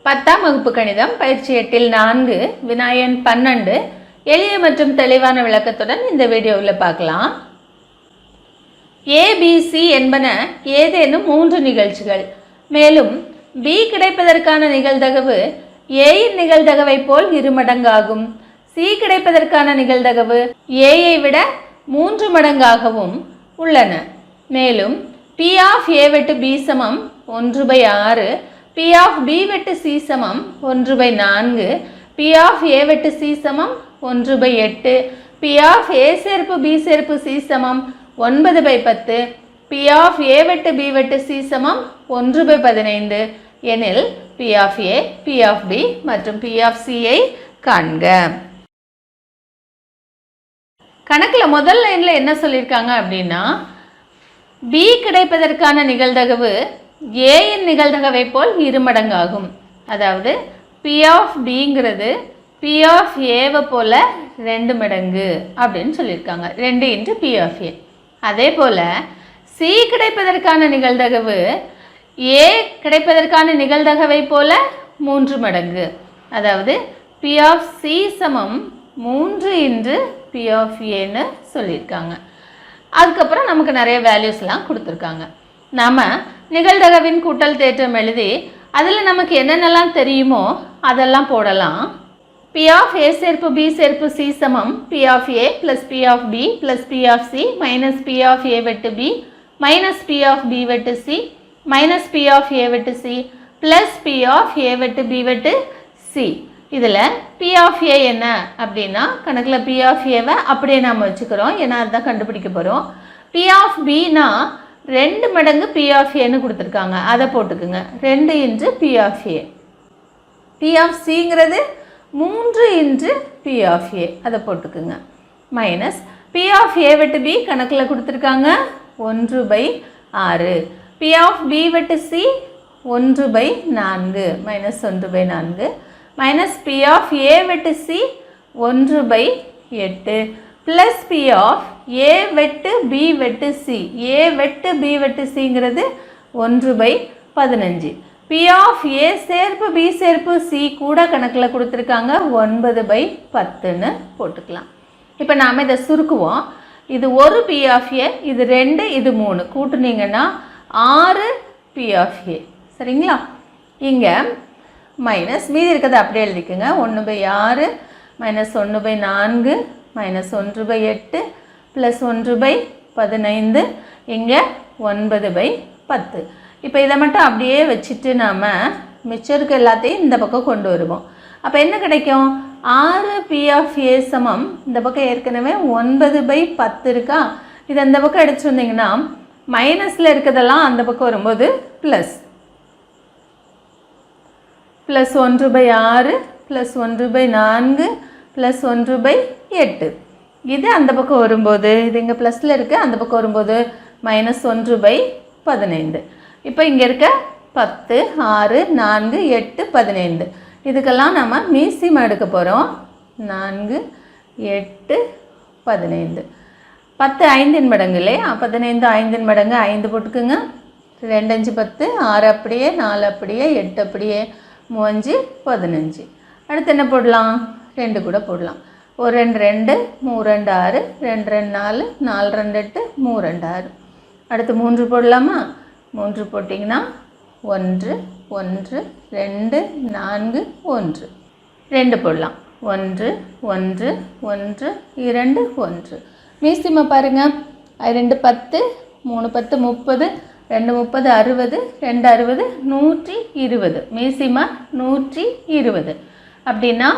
10ஆம் வகுப்பு கணிதம் பயிற்சி 8 4 வினாயன் 12 எளிய மற்றும் தெளிவான விளக்கத்துடன் இந்த வீடியோவில் பார்க்கலாம். ABC என்பன ஏதேனும் 3 நிகழ்ச்சிகள். மேலும் B கிடைப்பதற்கான நிகழ்தகவு A இன் நிகழ்தகவை போல் இருமடங்காகும். C கிடைப்பதற்கான நிகழ்தகவு A ஐ விட 3 மடங்காகவும் உள்ளன. மேலும் P of A வெட்டு B சமம் 1/6, P of B வெட்டு C சமம் 1/4, P of A வெட்டு C சமம் 1/8, P of A சேர்ப்பு B சேர்ப்பு C சமம் 9/10, P of A வெட்டு B வெட்டு C சமம் 1/15 எனில் P of A, P of B மற்றும் P of C ஐ காண்க. கணக்கில் முதல் லைனில் என்ன சொல்லியிருக்காங்க அப்படின்னா, B கிடைப்பதற்கான நிகழ்தகவு A இன் நிகழ்தகவை போல் இருமடங்காகும். அதாவது P of Bங்கிறது P of Aவை போல 2 மடங்கு அப்படின்னு சொல்லியிருக்காங்க. 2 × P of A. அதே போல் C கிடைப்பதற்கான நிகழ்தகவு A கிடைப்பதற்கான நிகழ்தகவை போல 3 மடங்கு. அதாவது P of C சமம் 3 × P of Aன்னு சொல்லியிருக்காங்க. அதுக்கப்புறம் நமக்கு நிறைய வேல்யூஸ்லாம் கொடுத்துருக்காங்க. நாம் நிகழ்தகவின் கூட்டல் தேற்றம் எழுதி அதில் நமக்கு என்னென்னலாம் தெரியுமோ அதெல்லாம் போடலாம். P of A சேர்ப்பு B சேர்ப்பு C சமம் P of A + P of B + P of C - P of A வெட்டு B - P of B வெட்டு C - P of A வெட்டு C + P of A வெட்டு B வெட்டு C. இதில் P of A என்ன அப்படின்னா, கணக்கில் P of Aவை அப்படியே நாம் வச்சுக்கிறோம், ஏன்னா அதுதான் கண்டுபிடிக்க போகிறோம். P of Bனா 2 மடங்கு P of Aன்னு கொடுத்துருக்காங்க, அதை போட்டுக்குங்க. 2 × P of A. P of Cங்கிறது 3 × P of A, அதை போட்டுக்குங்க. - P of A வெட்டு B கணக்கில் கொடுத்துருக்காங்க 1/6, P of B வெட்டு C 1/4 -1/4 P of A வெட்டு C 1/8 + P of A வெட்டு B வெட்டு C. A வெட்டு B வெட்டு Cங்கிறது 1/15. P of A சேர்ப்பு B சேர்ப்பு C கூட கணக்கில் கொடுத்துருக்காங்க 9/10ன்னு போட்டுக்கலாம். இப்போ நாம் இதை சுருக்குவோம். இது ஒரு P of A, இது 2, இது 3 கூட்டுனீங்கன்னா 6 P of A. சரிங்களா? இங்கே மைனஸ் மீதி இருக்கிறத அப்படியே எழுதிக்கோங்க. 1/6 - 1/4 - 1/8 + 1/15 இங்கே 9/10. இப்போ இதை மட்டும் அப்படியே வச்சுட்டு நாம் மிச்சம் இருக்க எல்லாத்தையும் இந்த பக்கம் கொண்டு வருவோம். அப்போ என்ன கிடைக்கும்? 6 P of A சமம், இந்த பக்கம் ஏற்கனவே 9/10 இருக்கா, இது அந்த பக்கம் எடுத்து வந்தீங்கன்னா மைனஸில் இருக்கிறதெல்லாம் அந்த பக்கம் வரும்போது ப்ளஸ் 1/6 + 1/4 + 1/8. இது அந்த பக்கம் வரும்போது, இது இங்கே ப்ளஸில் இருக்குது, அந்த பக்கம் வரும்போது -1/15. இப்போ இங்கே இருக்க 10, 6, 4, 8, 15 இதுக்கெல்லாம் நம்ம மீசியம் எடுக்க போகிறோம். 4, 8, 15. 10 5 மடங்கு இல்லையா? 15 5 மடங்கு 5 போட்டுக்குங்க. 2 5 10, 6 அப்படியே, 4 அப்படியே, 8 அப்படியே, 3 5 15. அடுத்து என்ன போடலாம்? 2 கூட போடலாம். 1 2 2, 3 2 6, 2 2 4, 4 2 8, 3 2 6. அடுத்து 3 போடலாமா? 3 போட்டிங்கன்னா 1 1 2 4 1. 2 போடலாம். 1 1 1 2 1. மீசியமாக பாருங்கள். 2 10, 3 10 30, 2 30 60, 2 60 120. மீசியமாக 120. அப்படின்னா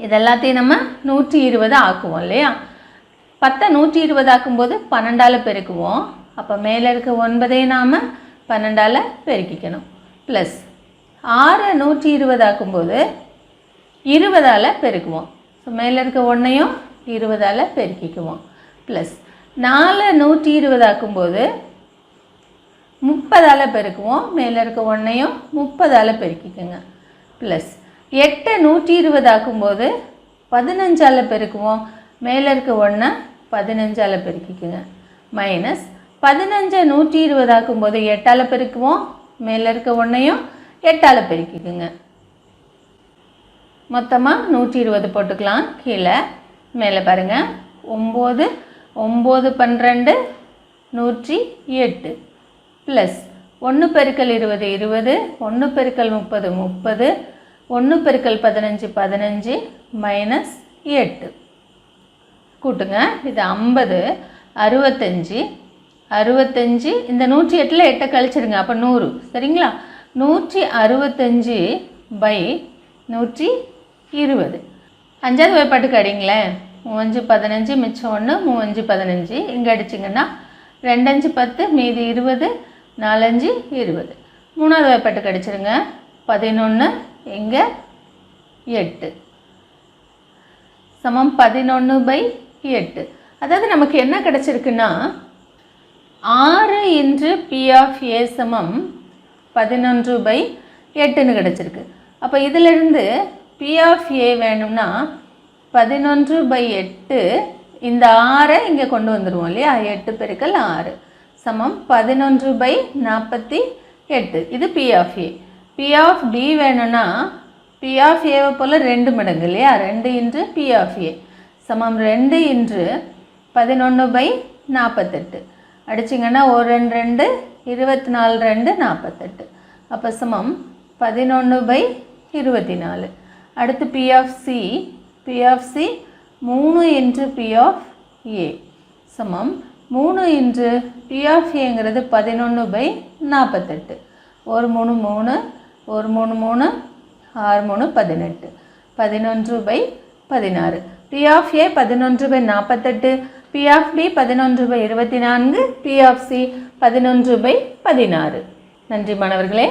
இதெல்லாத்தையும் நம்ம 120 ஆக்குவோம் இல்லையா? 10 120 ஆக்கும்போது 12ஆல் பெருக்குவோம். அப்போ மேலே இருக்க 9ஐ நாம் 12ஆல் பெருக்கிக்கணும். ப்ளஸ் 6 120 ஆக்கும்போது 20ஆல் பெருக்குவோம். ஸோ மேலே இருக்க 1ஐயும் 20ஆல் பெருக்கிக்குவோம். ப்ளஸ் 4 120 ஆக்கும்போது 30ஆல் பெருக்குவோம். மேலே இருக்க 1ஐயும் 30ஆல் பெருக்கிக்குங்க. ப்ளஸ் 8 120 ஆக்கும்போது 15ஆல் பெருக்குவோம். மேலே இருக்க 1 15ஆல் பெருக்கிக்குங்க. -15 120 ஆக்கும்போது 8ஆல் பெருக்குவோம். மேலே இருக்க 1ஐயும் 8ஆல் பெருக்கிக்குங்க. மொத்தமாக 120 போட்டுக்கலாம். கீழே மேலே பாருங்கள் 9 9 12 108 ப்ளஸ் 1 பெருக்கல் 20 20 1 பெருக்கல் 30 30 1 பெருக்கல் 15 15 மைனஸ் 8 கூட்டுங்க. இது 50 65 65 இந்த 108ல் 8 கழிச்சிடுங்க. அப்போ 100 சரிங்களா. 165 பை 120 அஞ்சாவது வாய்ப்பாட்டுக்கு அடிங்களேன். 3 15 மிச்சம் 1 3 15 இங்கே அடிச்சிங்கன்னா 2 10 மீதி 20 4 20. மூணாவது வாய்ப்பாட்டுக்கு அடிச்சிடுங்க. 11 இங்கே 8 சமம் 11 பை 8. அதாவது நமக்கு என்ன கிடச்சிருக்குன்னா 6 இன்று P ஆஃப் A சமம் 11 பை 8ன்னு கிடச்சிருக்கு. அப்போ இதிலிருந்து P ஆஃப் A வேணும்னா 11 பை 8 இந்த 6 இங்கே கொண்டு வந்துடுவோம் இல்லையா. 8 பெருக்கல் 6 சமம் 11 பை 48. இது P of A. P of B வேணும்னா P ஆஃப் ஏவை போல் 2 மடங்கு இல்லையா. 2 இன்று P ஆஃப் A சமம் 2 இன்று 11 பை 48 அடிச்சிங்கன்னா 1 2 24 2 48. அப்போ சமம் 11 பை 24. அடுத்து P ஆஃப் C 3 இன்று P ஆஃப் A சமம் 3 இன்று P of Aங்கிறது 11 by 48. 1 3 3 1 3 3 6 3 18 11 by 16. P of A 11 by 48, P of B 11 by 24, P of C 11 by 16. நன்றி மாணவர்களே.